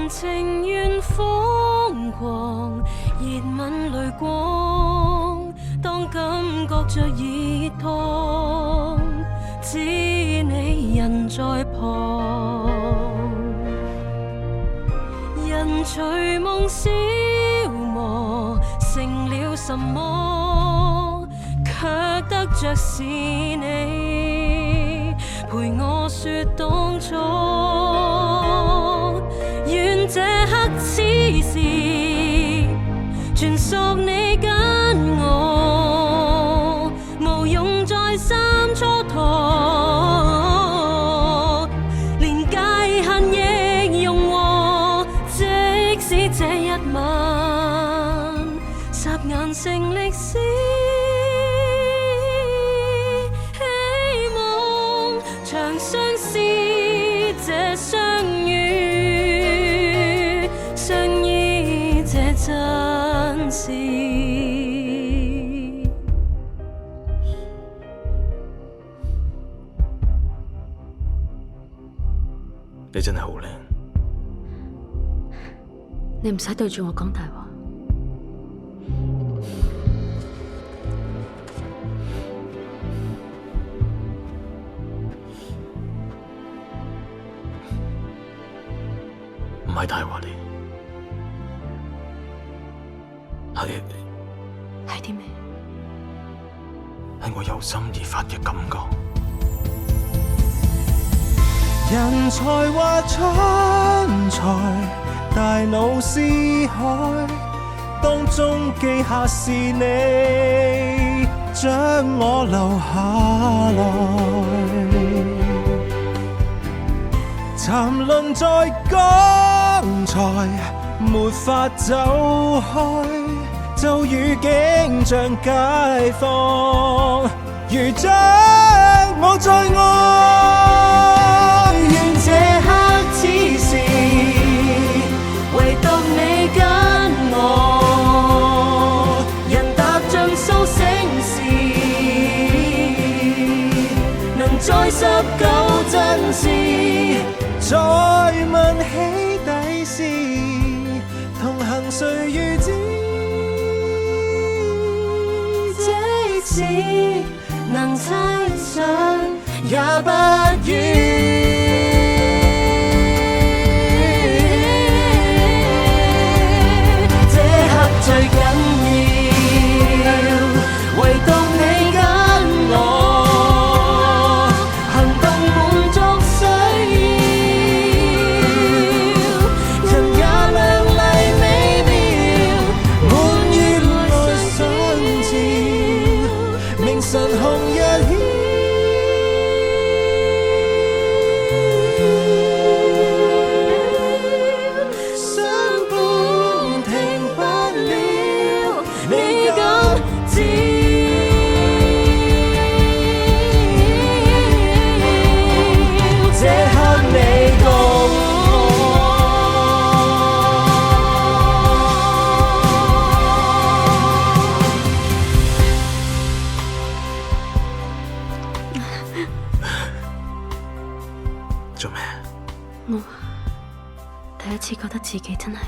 情願瘋狂，熱吻淚光，當感覺着熱燙，知你人在旁，人隨夢消磨，成了什麼？卻得着是你陪我說當初，願這刻此時全屬你跟我，無用再三蹉跎，連界限亦融和，即使這一晚霎眼成歷史。長相思，這相遇，相依這真事。你真係好靚，你唔使對住我講大話。唔係大話嚟，係啲咩？係我由心而發嘅感覺。人才或蠢材，大腦思海，當中記下是你將我留下來，談論在剛才，沒法走開，就如景象解放，如將我再愛，願這刻此時，唯獨你跟我，人踏像蘇醒時，能再拾舊真事，再問起底線，同行誰預知，即使能猜想也不遠，這刻最緊要，唯獨你跟我，行動滿足需要，人也亮麗美妙，滿月來相照，明晨紅日顯。做咩？我第一次覺得自己真係